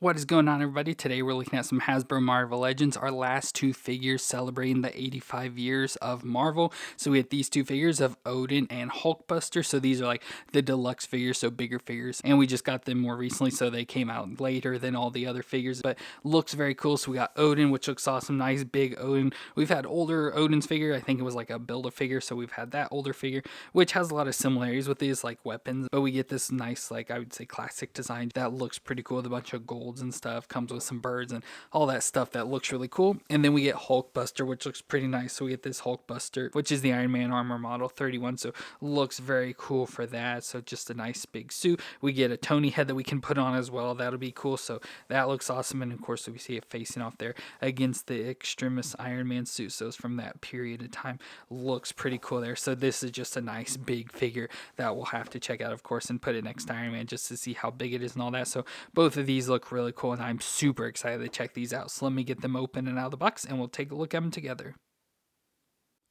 What is going on, everybody? Today we're looking at some Hasbro Marvel Legends, our last two figures celebrating the 85 years of Marvel. So we have these two figures of Odin and Hulkbuster. So these are like the deluxe figures, so bigger figures. And we just got them more recently, so they came out later than all the other figures. But looks very cool. So we got Odin, which looks awesome. Nice big Odin. We've had older Odin's figure. I think it was like a Build-A-Figure. So we've had that older figure, which has a lot of similarities with these like weapons. But we get this nice, like I would say classic design that looks pretty cool with a bunch of gold and stuff, comes with some birds and all that stuff that looks really cool. And then we get Hulkbuster, which looks pretty nice. So we get this Hulkbuster, which is the Iron Man armor model 31, so looks very cool for that. So just a nice big suit. We get a Tony head that we can put on as well. That'll be cool. So that looks awesome. And of course we see it facing off there against the Extremis Iron Man suit, so it's from that period of time. Looks pretty cool there. So this is just a nice big figure that we'll have to check out, of course, and put it next to Iron Man just to see how big it is and all that. So both of these look really cool, and I'm super excited to check these out. So let me get them open and out of the box, and we'll take a look at them together.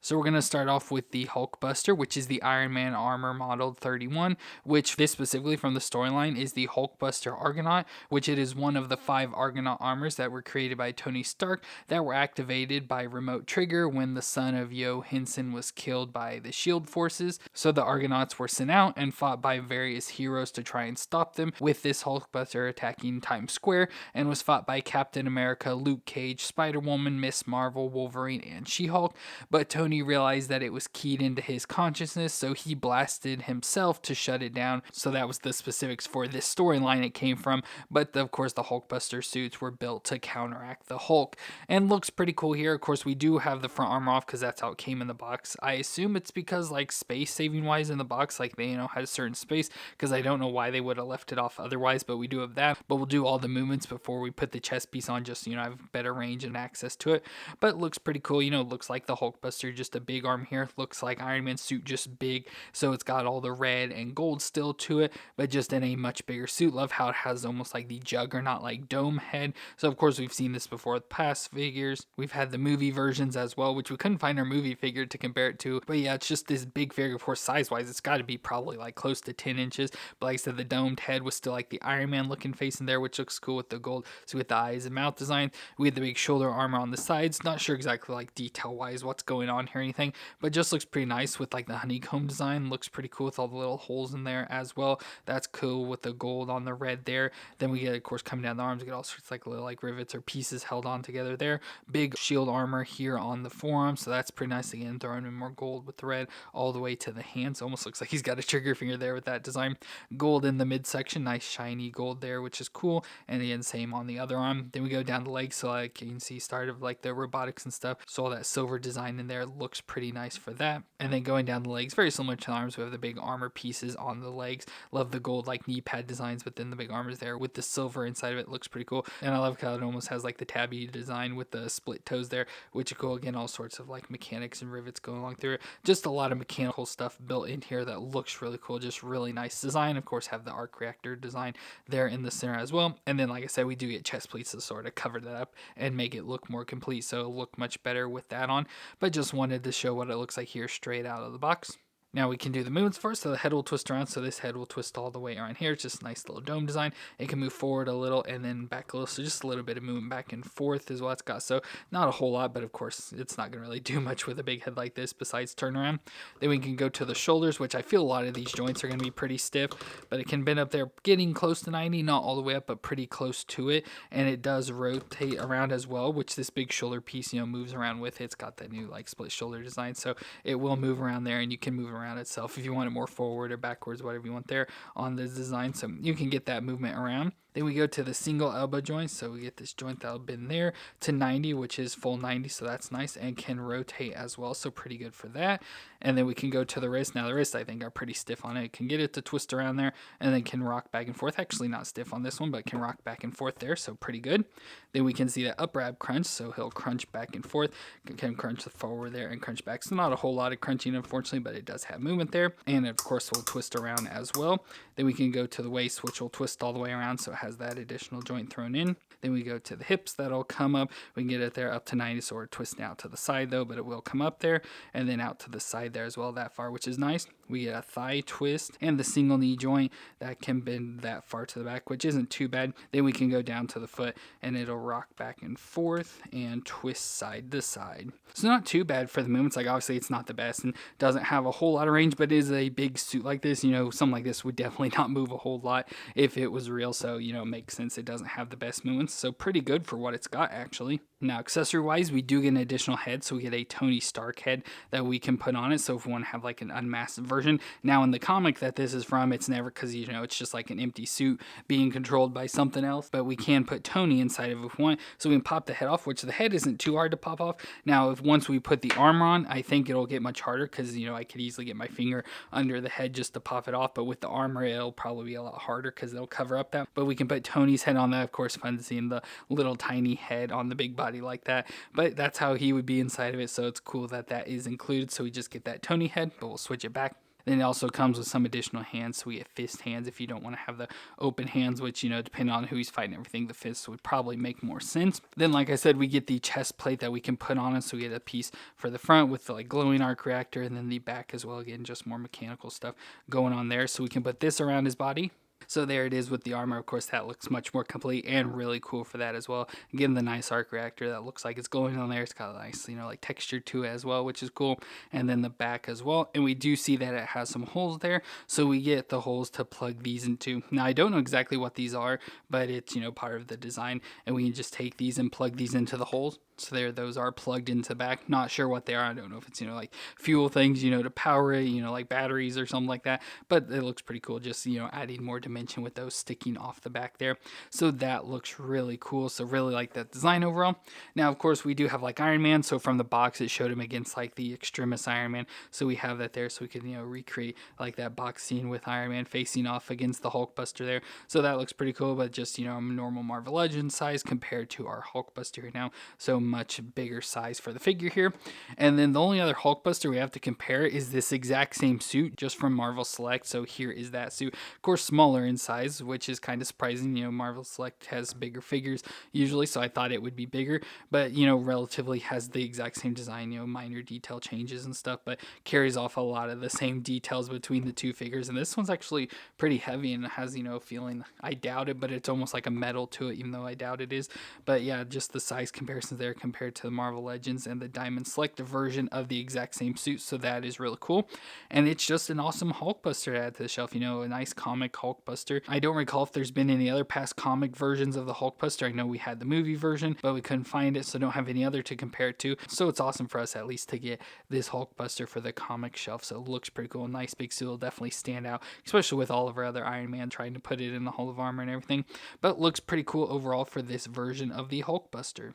So we're going to start off with the Hulkbuster, which is the Iron Man armor model 31, which this specifically from the storyline is the Hulkbuster Argonaut, which it is one of the 5 Argonaut armors that were created by Tony Stark that were activated by remote trigger when the son of Johansson was killed by the Shield forces. So the Argonauts were sent out and fought by various heroes to try and stop them, with this Hulkbuster attacking Times Square, and was fought by Captain America, Luke Cage, Spider-Woman, Miss Marvel, Wolverine, and She-Hulk. But Tony realized that it was keyed into his consciousness, so he blasted himself to shut it down. So that was the specifics for this storyline it came from. But of course the Hulkbuster suits were built to counteract the Hulk, and looks pretty cool here. Of course we do have the front armor off because that's how it came in the box. I assume it's because like space saving wise in the box, like they had a certain space, because I don't know why they would have left it off otherwise. But we do have that. But we'll do all the movements before we put the chest piece on, just have better range and access to it. But it looks pretty cool. Looks like the Hulkbuster, just a big arm here. Looks like Iron Man suit, just big. So it's got all the red and gold still to it, but just in a much bigger suit. Love how it has almost like the Juggernaut like dome head. So of course we've seen this before with past figures. We've had the movie versions as well, which we couldn't find our movie figure to compare it to. But yeah, it's just this big figure. Of course, size wise, it's got to be probably like close to 10 inches. But like I said, the domed head was still like the Iron Man looking face in there, which looks cool with the gold. So with the eyes and mouth design, we had the big shoulder armor on the sides. Not sure exactly like detail wise what's going on here or anything, but just looks pretty nice with like the honeycomb design. Looks pretty cool with all the little holes in there as well. That's cool with the gold on the red there. Then we get, of course, coming down the arms, we get all sorts of like little like rivets or pieces held on together there. Big shield armor here on the forearm, so that's pretty nice. Again, throwing in more gold with the red all the way to the hands. Almost looks like he's got a trigger finger there with that design. Gold in the midsection, nice shiny gold there, which is cool. And again, same on the other arm. Then we go down the legs, so like you can see start of like the robotics and stuff. So all that silver design in there looks pretty nice for that. And then going down the legs, very similar to the arms, we have the big armor pieces on the legs. Love the gold like knee pad designs within the big armors there with the silver inside of it. Looks pretty cool. And I love how it almost has like the tabby design with the split toes there, which is cool. Again, all sorts of like mechanics and rivets going along through it. Just a lot of mechanical stuff built in here that looks really cool. Just really nice design. Of course, have the arc reactor design there in the center as well. And then like I said, we do get chest pleats to sort of cover that up and make it look more complete, so it'll look much better with that on. But just wanted to show what it looks like here straight out of the box. Now we can do the movements first. So the head will twist around. So this head will twist all the way around here. It's just a nice little dome design. It can move forward a little and then back a little. So just a little bit of movement back and forth is what it's got. So not a whole lot, but of course it's not going to really do much with a big head like this besides turn around. Then we can go to the shoulders, which I feel a lot of these joints are going to be pretty stiff, but it can bend up there getting close to 90, not all the way up, but pretty close to it. And it does rotate around as well, which this big shoulder piece, moves around with it. It's got that new like split shoulder design. So it will move around there, and you can move around itself if you want it more forward or backwards, whatever you want there on the design. So you can get that movement around. Then we go to the single elbow joint. So we get this joint that'll bend there to 90, which is full 90. So that's nice and can rotate as well. So pretty good for that. And then we can go to the wrist. Now the wrists I think are pretty stiff on it. It can get it to twist around there and then can rock back and forth. Actually not stiff on this one, but can rock back and forth there. So pretty good. Then we can see that up grab crunch. So he'll crunch back and forth. Can crunch forward there and crunch back. So not a whole lot of crunching unfortunately, but it does have movement there. And of course we'll twist around as well. Then we can go to the waist, which will twist all the way around. So has that additional joint thrown in. Then we go to the hips, that'll come up. We can get it there up to 90, so we're twisting out to the side though, but it will come up there and then out to the side there as well, that far, which is nice. We get a thigh twist and the single knee joint that can bend that far to the back, which isn't too bad. Then we can go down to the foot and it'll rock back and forth and twist side to side. So not too bad for the movements. Like obviously it's not the best and doesn't have a whole lot of range, but it is a big suit like this. You know, something like this would definitely not move a whole lot if it was real. So, you know, it makes sense. It doesn't have the best movements. So pretty good for what it's got actually. Now, accessory wise, we do get an additional head. So we get a Tony Stark head that we can put on it. So if we want to have like an unmasked version. Now in the comic that this is from, it's never, because you know, it's just like an empty suit being controlled by something else. But we can put Tony inside of it if we want. So we can pop the head off, which the head isn't too hard to pop off. Now, if once we put the armor on, I think it'll get much harder because, you know, I could easily get my finger under the head just to pop it off. But with the armor, it'll probably be a lot harder because it'll cover up that. But we can put Tony's head on that. Of course, fun seeing the little tiny head on the big body like that. But that's how he would be inside of it. So it's cool that that is included. So we just get that Tony head, but we'll switch it back. Then it also comes with some additional hands, so we get fist hands if you don't want to have the open hands, which, you know, depending on who he's fighting everything, the fists would probably make more sense. Then, like I said, we get the chest plate that we can put on it, so we get a piece for the front with the like glowing arc reactor, and then the back as well, again, just more mechanical stuff going on there. So we can put this around his body. So there it is with the armor. Of course, that looks much more complete and really cool for that as well. Again, the nice arc reactor that looks like it's glowing on there. It's got a nice, you know, like texture to it as well, which is cool. And then the back as well. And we do see that it has some holes there. So we get the holes to plug these into. Now, I don't know exactly what these are, but it's, you know, part of the design. And we can just take these and plug these into the holes. So there, those are plugged into the back. Not sure what they are. I don't know if it's, you know, like fuel things, you know, to power it, you know, like batteries or something like that. But it looks pretty cool, just, you know, adding more dimension with those sticking off the back there. So that looks really cool. So really like that design overall. Now, of course, we do have like Iron Man. So from the box, it showed him against like the Extremis Iron Man. So we have that there so we can, you know, recreate like that box scene with Iron Man facing off against the Hulkbuster there. So that looks pretty cool, but just, you know, normal Marvel Legends size compared to our Hulkbuster right now. So much bigger size for the figure here. And then the only other Hulkbuster we have to compare is this exact same suit just from Marvel Select. So here is that suit, of course smaller in size, which is kind of surprising. You know, Marvel Select has bigger figures usually, so I thought it would be bigger, but, you know, relatively has the exact same design, you know, minor detail changes and stuff, but carries off a lot of the same details between the two figures. And this one's actually pretty heavy and has, you know, a feeling, I doubt it, but it's almost like a metal to it, even though I doubt it is. But yeah, just the size comparisons there compared to the Marvel Legends and the Diamond Select version of the exact same suit. So that is really cool. And it's just an awesome Hulkbuster to add to the shelf, you know, a nice comic Hulkbuster. I don't recall if there's been any other past comic versions of the Hulkbuster. I know we had the movie version, but we couldn't find it, so don't have any other to compare it to. So it's awesome for us at least to get this Hulkbuster for the comic shelf. So it looks pretty cool. Nice big suit will definitely stand out, especially with all of our other Iron Man trying to put it in the Hall of Armor and everything. But looks pretty cool overall for this version of the Hulkbuster.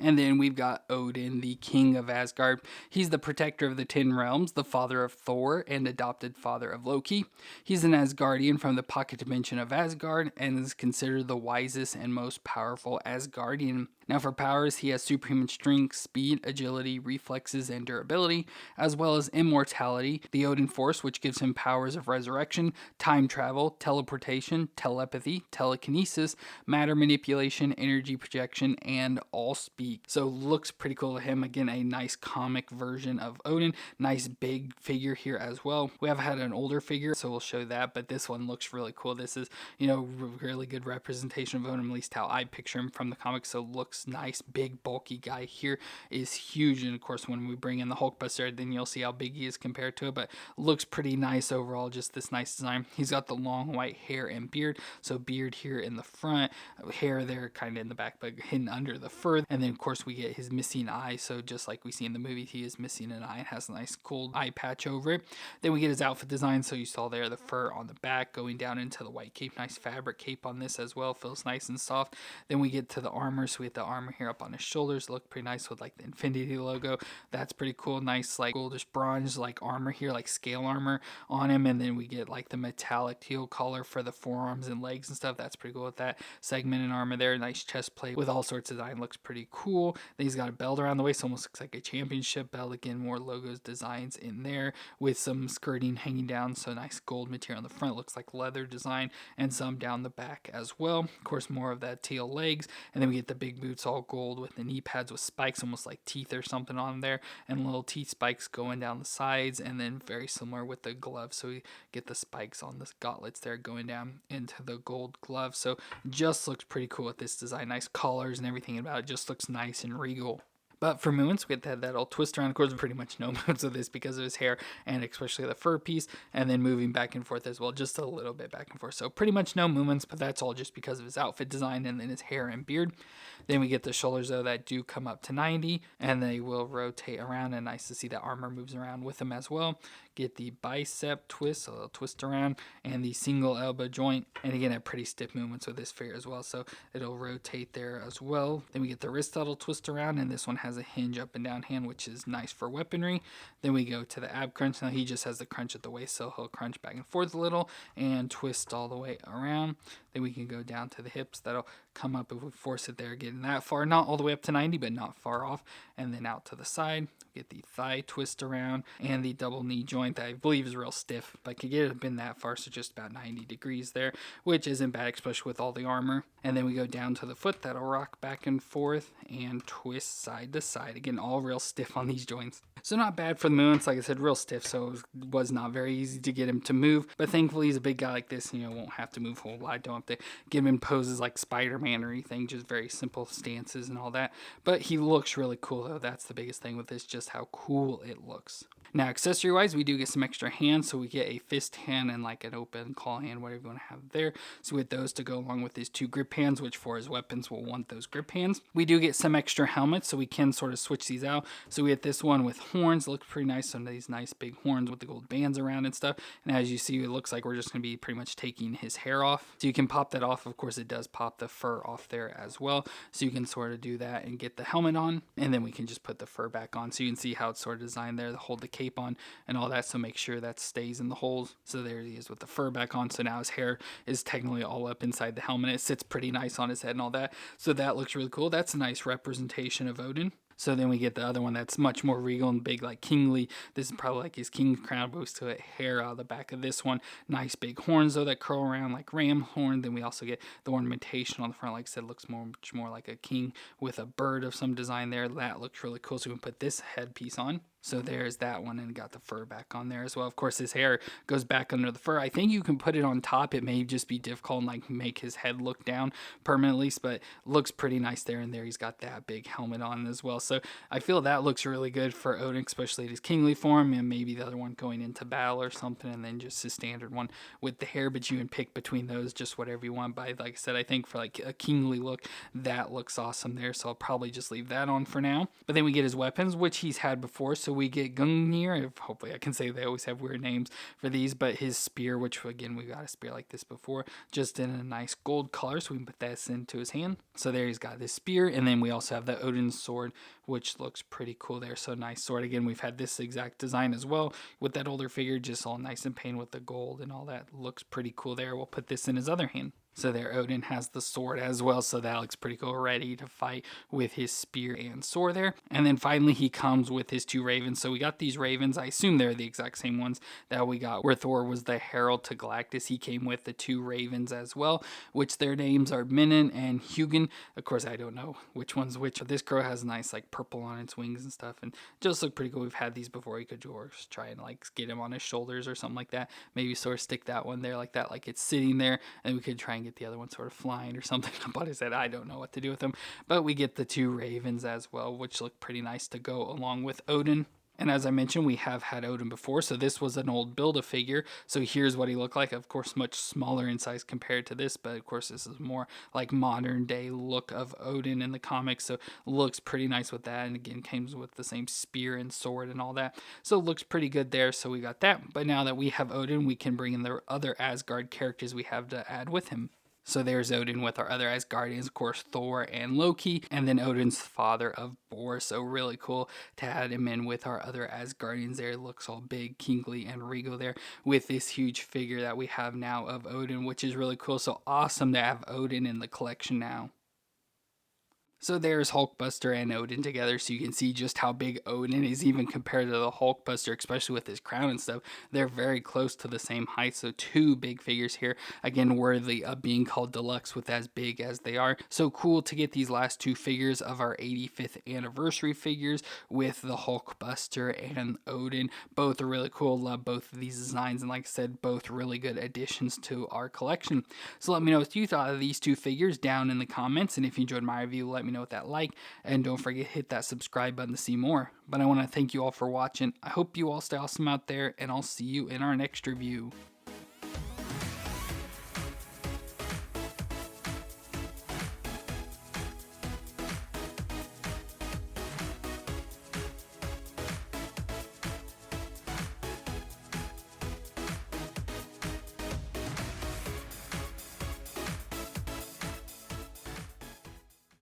And then we've got Odin, the king of Asgard. He's the protector of the 10 realms, the father of Thor, and adopted father of Loki. He's an Asgardian from the pocket dimension of Asgard and is considered the wisest and most powerful Asgardian. Now for powers, he has superhuman strength, speed, agility, reflexes, and durability, as well as immortality, the Odin Force, which gives him powers of resurrection, time travel, teleportation, telepathy, telekinesis, matter manipulation, energy projection, and all speak. So looks pretty cool to him. Again, a nice comic version of Odin. Nice big figure here as well. We have had an older figure, so we'll show that, but this one looks really cool. This is, you know, really good representation of Odin, at least how I picture him from the comics. So looks nice, big, bulky guy here is huge. And of course, when we bring in the Hulkbuster, then you'll see how big he is compared to it, but looks pretty nice overall. Just this nice design. He's got the long white hair and beard. So beard here in the front, hair there kind of in the back, but hidden under the fur. And then of course we get his missing eye. So just like we see in the movie, he is missing an eye and has a nice cool eye patch over it. Then we get his outfit design. So you saw there the fur on the back going down into the white cape. Nice fabric cape on this as well. Feels nice and soft. Then we get to the armor. So we have the armor here up on his shoulders. Look pretty nice with like the Infinity logo. That's pretty cool. Nice like goldish bronze like armor here, like scale armor on him. And then we get like the metallic teal color for the forearms and legs and stuff. That's pretty cool with that segment and armor there. Nice chest plate with all sorts of design. Looks pretty cool. cool. Then he's got a belt around the waist, almost looks like a championship belt. Again, more logos, designs in there with some skirting hanging down. So nice gold material on the front, looks like leather design, and some down the back as well. Of course, more of that teal legs. And then we get the big boots all gold with the knee pads with spikes, almost like teeth or something on there, and little teeth spikes going down the sides. And then very similar with the gloves. So we get the spikes on the gauntlets there going down into the gold glove. So just looks pretty cool with this design. Nice colors and everything about it. Just looks nice and regal. But for movements, we had that old twist around. Of course, pretty much no movements of this because of his hair and especially the fur piece. And then moving back and forth as well, just a little bit back and forth. So pretty much no movements, but that's all just because of his outfit design and then his hair and beard. Then we get the shoulders, though, that do come up to 90, and they will rotate around. And nice to see that armor moves around with them as well. Get the bicep twist, so they'll twist around, and the single elbow joint. And again, have pretty stiff movements with this figure as well, so it'll rotate there as well. Then we get the wrist that'll twist around, and this one has a hinge up and down hand, which is nice for weaponry. Then we go to the ab crunch. Now he just has the crunch at the waist, so he'll crunch back and forth a little and twist all the way around. Then we can go down to the hips. That'll come up if we force it there, getting that far, not all the way up to 90, but not far off. And then out to the side, get the thigh twist around and the double knee joint that I believe is real stiff, but could get it been that far, so just about 90 degrees there, which isn't bad, especially with all the armor. And then we go down to the foot. That'll rock back and forth and twist side to side. Again, all real stiff on these joints. So not bad for the movements. Like I said, real stiff, so it was not very easy to get him to move. But thankfully, he's a big guy like this, won't have to move a whole lot. Don't have to get him in poses like Spider-Man or anything, just very simple stances and all that. But he looks really cool, though. That's the biggest thing with this, just how cool it looks. Now, accessory-wise, we do get some extra hands, so we get a fist hand and like an open claw hand, whatever you want to have there. So we get those to go along with his two grip hands, which for his weapons we'll want those grip hands. We do get some extra helmets, so we can sort of switch these out. So we get this one with horns, looks pretty nice, some of these nice big horns with the gold bands around and stuff. And as you see, it looks like we're just going to be pretty much taking his hair off. So you can pop that off. Of course, it does pop the fur off there as well. So you can sort of do that and get the helmet on, and then we can just put the fur back on. So you can see how it's sort of designed there to hold the cape on and all that, so make sure that stays in the holes. So there he is with the fur back on. So now his hair is technically all up inside the helmet. It sits pretty nice on his head and all that. So that looks really cool. That's a nice representation of Odin. So then we get the other one that's much more regal and big, like kingly. This is probably like his king's crown, boost to it, hair out of the back of this one. Nice big horns, though, that curl around like ram horn. Then we also get the ornamentation on the front. Like I said, looks much more like a king with a bird of some design there. That looks really cool. So we can put this headpiece on. So there's that one, and got the fur back on there as well. Of course, his hair goes back under the fur. I think you can put it on top. It may just be difficult and like make his head look down permanently, but looks pretty nice there. And there he's got that big helmet on as well. So I feel that looks really good for Odin, especially his kingly form, and maybe the other one going into battle or something, and then just his standard one with the hair. But you can pick between those, just whatever you want. But like I said, I think for like a kingly look, that looks awesome there. So I'll probably just leave that on for now. But then we get his weapons, which he's had before. So we get Gungnir. Hopefully I can say they always have weird names for these, but his spear, which again, we got a spear like this before, just in a nice gold color. So we can put this into his hand. So there he's got this spear. And then we also have the Odin sword, which looks pretty cool there. So nice sword. Again, we've had this exact design as well with that older figure, just all nice and painted with the gold and all that. Looks pretty cool there. We'll put this in his other hand. So there, Odin has the sword as well, so that looks pretty cool, ready to fight with his spear and sword there. And then finally, he comes with his two ravens. So we got these ravens. I assume they're the exact same ones that we got where Thor was the herald to Galactus. He came with the two ravens as well, which their names are Minin and Hugin. Of course, I don't know which one's which, but this crow has nice like purple on its wings and stuff, and just look pretty cool. We've had these before. You could just try and like get him on his shoulders or something like that. Maybe sort of stick that one there like that, like it's sitting there, and we could try and get the other one sort of flying or something. But I said I don't know what to do with them. But we get the two ravens as well, which look pretty nice to go along with Odin. And as I mentioned, we have had Odin before, so this was an old Build-A-Figure. So here's what he looked like. Of course, much smaller in size compared to this, but of course, this is more like modern day look of Odin in the comics, so looks pretty nice with that. And again, comes with the same spear and sword and all that. So it looks pretty good there, so we got that. But now that we have Odin, we can bring in the other Asgard characters we have to add with him. So there's Odin with our other Asgardians, of course, Thor and Loki, and then Odin's father of Bor. So really cool to add him in with our other Asgardians there. It looks all big, kingly, and regal there with this huge figure that we have now of Odin, which is really cool. So awesome to have Odin in the collection now. So there's Hulkbuster and Odin together, so you can see just how big Odin is, even compared to the Hulkbuster, especially with his crown and stuff. They're very close to the same height, so two big figures here, again worthy of being called deluxe with as big as they are. So cool to get these last two figures of our 85th anniversary figures with the Hulkbuster and Odin. Both are really cool. Love both of these designs, and like I said, both really good additions to our collection. So let me know what you thought of these two figures down in the comments, and if you enjoyed my review, let me know with that like, and don't forget to hit that subscribe button to see more. But I want to thank you all for watching. I hope you all stay awesome out there, and I'll see you in our next review.